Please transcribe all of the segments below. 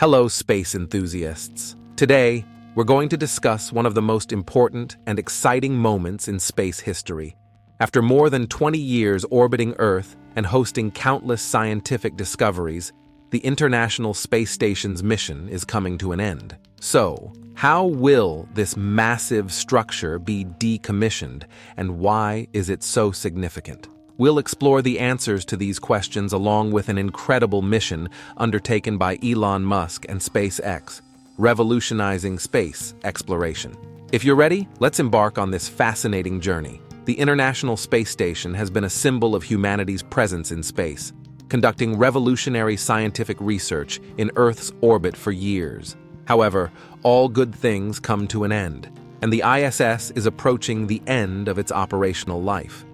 Hello, space enthusiasts. Today, we're going to discuss one of the most important and exciting moments in space history. After more than 20 years orbiting Earth and hosting countless scientific discoveries, the International Space Station's mission is coming to an end. So, how will this massive structure be decommissioned, and why is it so significant? We'll explore the answers to these questions along with an incredible mission undertaken by Elon Musk and SpaceX, revolutionizing space exploration. If you're ready, let's embark on this fascinating journey. The International Space Station has been a symbol of humanity's presence in space, conducting revolutionary scientific research in Earth's orbit for years. However, all good things come to an end, and the ISS is approaching the end of its operational life.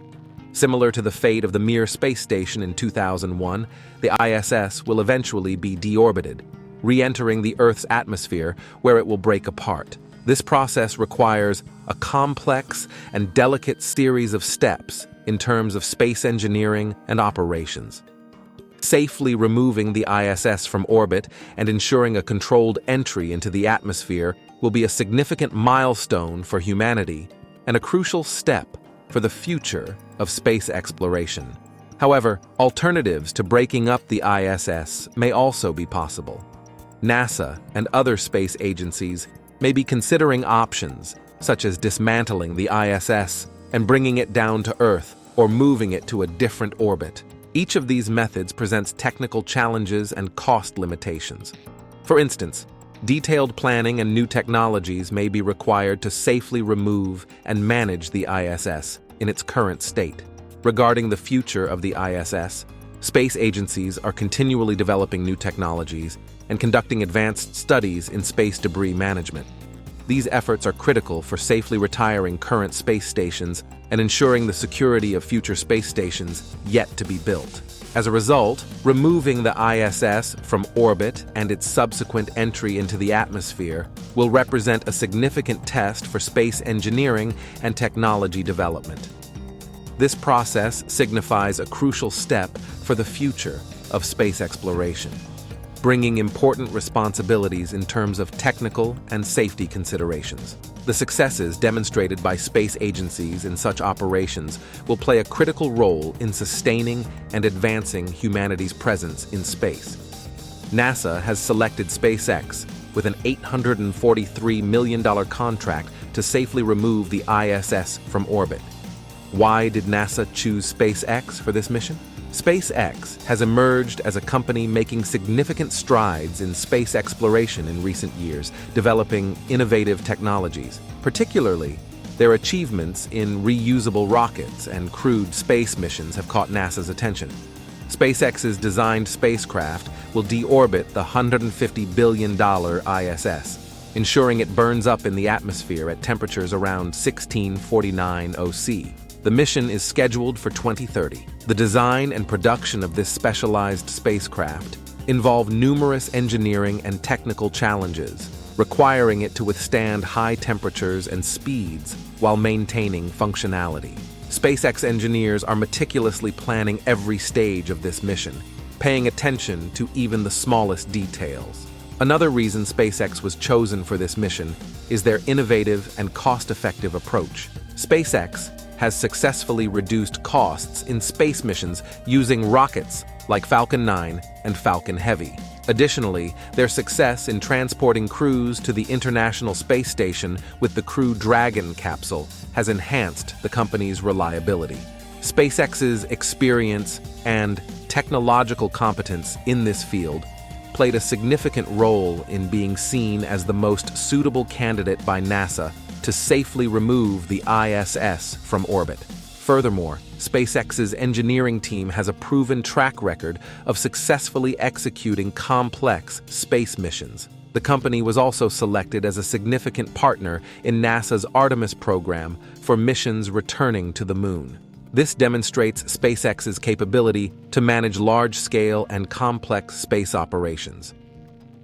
Similar to the fate of the Mir space station in 2001, the ISS will eventually be deorbited, re-entering the Earth's atmosphere where it will break apart. This process requires a complex and delicate series of steps in terms of space engineering and operations. Safely removing the ISS from orbit and ensuring a controlled entry into the atmosphere will be a significant milestone for humanity and a crucial step for the future of space exploration. However, alternatives to breaking up the ISS may also be possible. NASA and other space agencies may be considering options such as dismantling the ISS and bringing it down to Earth or moving it to a different orbit. Each of these methods presents technical challenges and cost limitations. For instance, detailed planning and new technologies may be required to safely remove and manage the ISS in its current state. Regarding the future of the ISS, space agencies are continually developing new technologies and conducting advanced studies in space debris management. These efforts are critical for safely retiring current space stations and ensuring the security of future space stations yet to be built. As a result, removing the ISS from orbit and its subsequent entry into the atmosphere will represent a significant test for space engineering and technology development. This process signifies a crucial step for the future of space exploration, bringing important responsibilities in terms of technical and safety considerations. The successes demonstrated by space agencies in such operations will play a critical role in sustaining and advancing humanity's presence in space. NASA has selected SpaceX with an $843 million contract to safely remove the ISS from orbit. Why did NASA choose SpaceX for this mission? SpaceX has emerged as a company making significant strides in space exploration in recent years, developing innovative technologies. Particularly, their achievements in reusable rockets and crewed space missions have caught NASA's attention. SpaceX's designed spacecraft will deorbit the $150 billion ISS, ensuring it burns up in the atmosphere at temperatures around 1649 OC. The mission is scheduled for 2030. The design and production of this specialized spacecraft involve numerous engineering and technical challenges, requiring it to withstand high temperatures and speeds while maintaining functionality. SpaceX engineers are meticulously planning every stage of this mission, paying attention to even the smallest details. Another reason SpaceX was chosen for this mission is their innovative and cost-effective approach. SpaceX has successfully reduced costs in space missions using rockets like Falcon 9 and Falcon Heavy. Additionally, their success in transporting crews to the International Space Station with the Crew Dragon capsule has enhanced the company's reliability. SpaceX's experience and technological competence in this field played a significant role in being seen as the most suitable candidate by NASA to safely remove the ISS from orbit. Furthermore, SpaceX's engineering team has a proven track record of successfully executing complex space missions. The company was also selected as a significant partner in NASA's Artemis program for missions returning to the Moon. This demonstrates SpaceX's capability to manage large-scale and complex space operations.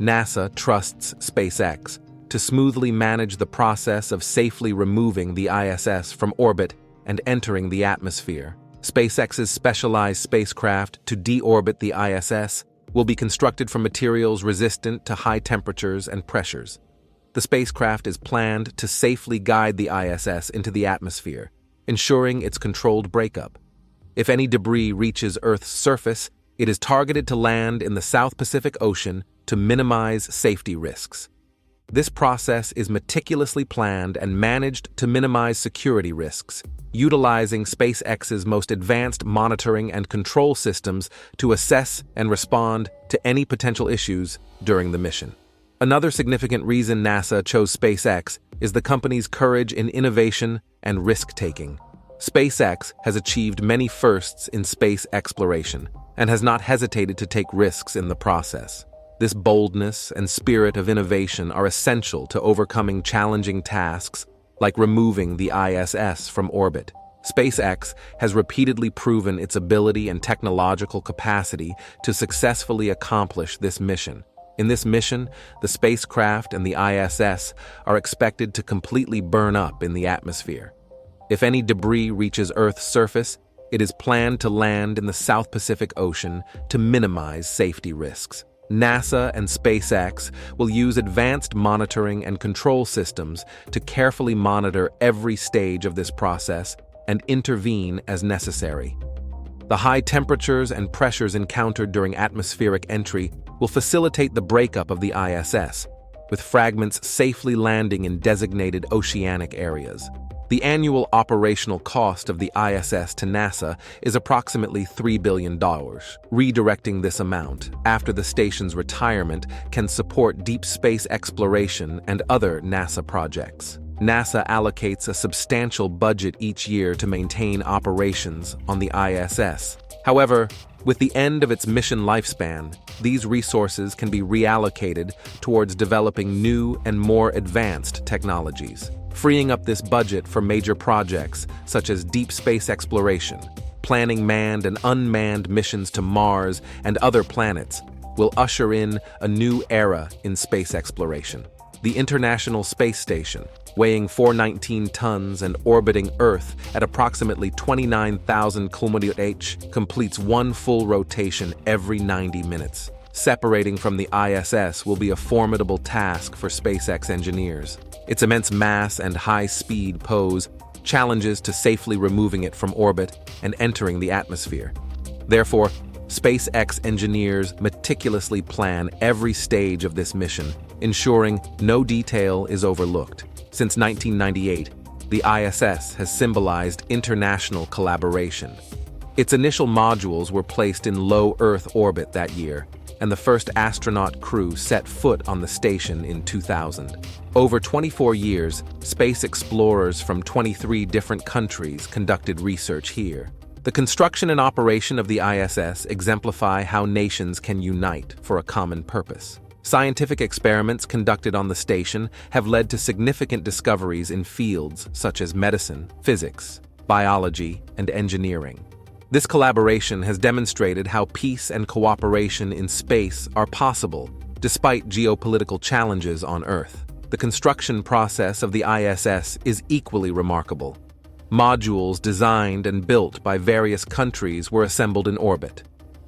NASA trusts SpaceX to smoothly manage the process of safely removing the ISS from orbit and entering the atmosphere. SpaceX's specialized spacecraft to deorbit the ISS will be constructed from materials resistant to high temperatures and pressures. The spacecraft is planned to safely guide the ISS into the atmosphere, ensuring its controlled breakup. If any debris reaches Earth's surface, it is targeted to land in the South Pacific Ocean to minimize safety risks. This process is meticulously planned and managed to minimize security risks, utilizing SpaceX's most advanced monitoring and control systems to assess and respond to any potential issues during the mission. Another significant reason NASA chose SpaceX is the company's courage in innovation and risk-taking. SpaceX has achieved many firsts in space exploration and has not hesitated to take risks in the process. This boldness and spirit of innovation are essential to overcoming challenging tasks like removing the ISS from orbit. SpaceX has repeatedly proven its ability and technological capacity to successfully accomplish this mission. In this mission, the spacecraft and the ISS are expected to completely burn up in the atmosphere. If any debris reaches Earth's surface, it is planned to land in the South Pacific Ocean to minimize safety risks. NASA and SpaceX will use advanced monitoring and control systems to carefully monitor every stage of this process and intervene as necessary. The high temperatures and pressures encountered during atmospheric entry will facilitate the breakup of the ISS, with fragments safely landing in designated oceanic areas. The annual operational cost of the ISS to NASA is approximately $3 billion. Redirecting this amount after the station's retirement can support deep space exploration and other NASA projects. NASA allocates a substantial budget each year to maintain operations on the ISS. However, with the end of its mission lifespan, these resources can be reallocated towards developing new and more advanced technologies. Freeing up this budget for major projects such as deep space exploration, planning manned and unmanned missions to Mars and other planets will usher in a new era in space exploration. The International Space Station, weighing 419 tons and orbiting Earth at approximately 29,000 km/h, completes one full rotation every 90 minutes. Separating from the ISS will be a formidable task for SpaceX engineers. Its immense mass and high speed pose challenges to safely removing it from orbit and entering the atmosphere. Therefore, SpaceX engineers meticulously plan every stage of this mission, ensuring no detail is overlooked. Since 1998, the ISS has symbolized international collaboration. Its initial modules were placed in low Earth orbit that year, and the first astronaut crew set foot on the station in 2000. Over 24 years, space explorers from 23 different countries conducted research here. The construction and operation of the ISS exemplify how nations can unite for a common purpose. Scientific experiments conducted on the station have led to significant discoveries in fields such as medicine, physics, biology, and engineering. This collaboration has demonstrated how peace and cooperation in space are possible, despite geopolitical challenges on Earth. The construction process of the ISS is equally remarkable. Modules designed and built by various countries were assembled in orbit.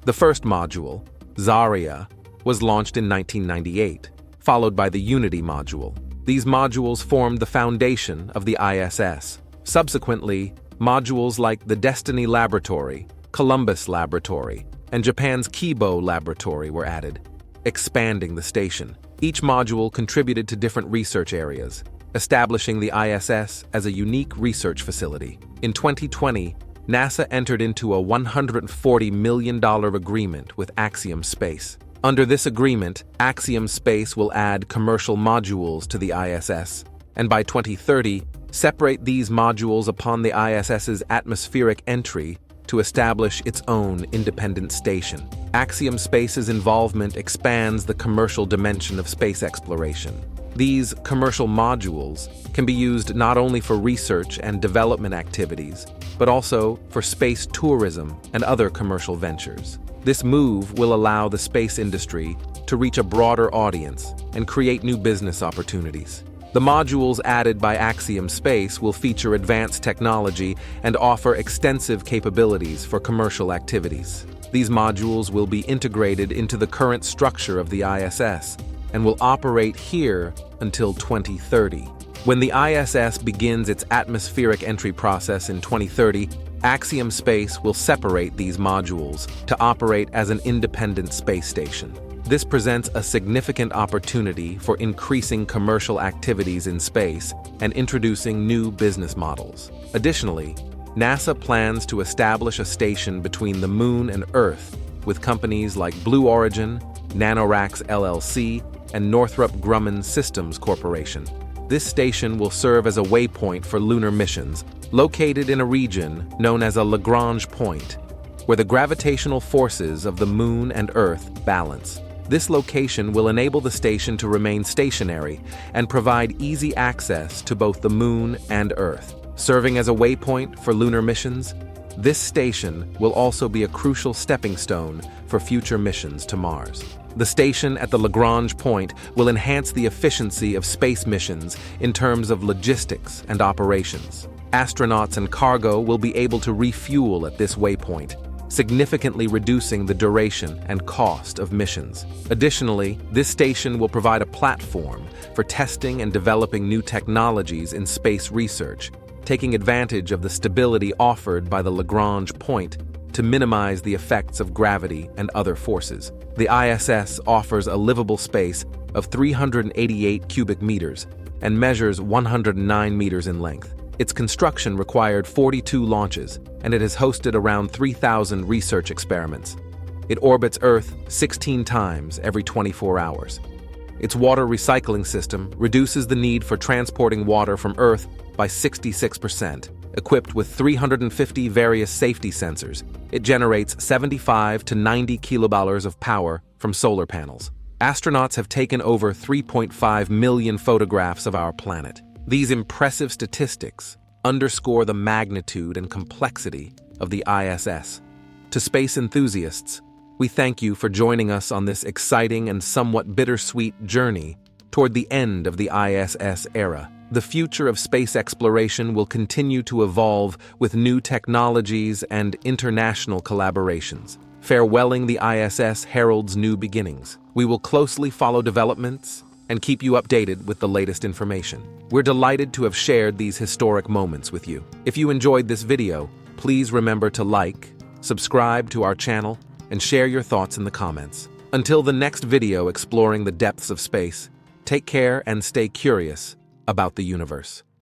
The first module, Zarya, was launched in 1998, followed by the Unity module. These modules formed the foundation of the ISS. Subsequently, modules like the Destiny Laboratory, Columbus Laboratory, and Japan's Kibo Laboratory were added, expanding the station. Each module contributed to different research areas, establishing the ISS as a unique research facility. In 2020, NASA entered into a $140 million agreement with Axiom Space. Under this agreement, Axiom Space will add commercial modules to the ISS, and by 2030, separate these modules upon the ISS's atmospheric entry to establish its own independent station. Axiom Space's involvement expands the commercial dimension of space exploration. These commercial modules can be used not only for research and development activities, but also for space tourism and other commercial ventures. This move will allow the space industry to reach a broader audience and create new business opportunities. The modules added by Axiom Space will feature advanced technology and offer extensive capabilities for commercial activities. These modules will be integrated into the current structure of the ISS and will operate here until 2030. When the ISS begins its atmospheric entry process in 2030, Axiom Space will separate these modules to operate as an independent space station. This presents a significant opportunity for increasing commercial activities in space and introducing new business models. Additionally, NASA plans to establish a station between the Moon and Earth with companies like Blue Origin, NanoRacks LLC, and Northrop Grumman Systems Corporation. This station will serve as a waypoint for lunar missions, located in a region known as a Lagrange point, where the gravitational forces of the Moon and Earth balance. This location will enable the station to remain stationary and provide easy access to both the Moon and Earth. Serving as a waypoint for lunar missions, this station will also be a crucial stepping stone for future missions to Mars. The station at the Lagrange point will enhance the efficiency of space missions in terms of logistics and operations. Astronauts and cargo will be able to refuel at this waypoint, significantly reducing the duration and cost of missions. Additionally, this station will provide a platform for testing and developing new technologies in space research, taking advantage of the stability offered by the Lagrange point to minimize the effects of gravity and other forces. The ISS offers a livable space of 388 cubic meters and measures 109 meters in length. Its construction required 42 launches, and it has hosted around 3,000 research experiments. It orbits Earth 16 times every 24 hours. Its water recycling system reduces the need for transporting water from Earth by 66%. Equipped with 350 various safety sensors, it generates 75 to 90 kilobars of power from solar panels. Astronauts have taken over 3.5 million photographs of our planet. These impressive statistics underscore the magnitude and complexity of the ISS. To space enthusiasts, we thank you for joining us on this exciting and somewhat bittersweet journey toward the end of the ISS era. The future of space exploration will continue to evolve with new technologies and international collaborations. Farewelling the ISS heralds new beginnings. We will closely follow developments and keep you updated with the latest information. We're delighted to have shared these historic moments with you. If you enjoyed this video, please remember to like, subscribe to our channel, and share your thoughts in the comments. Until the next video exploring the depths of space, take care and stay curious about the universe.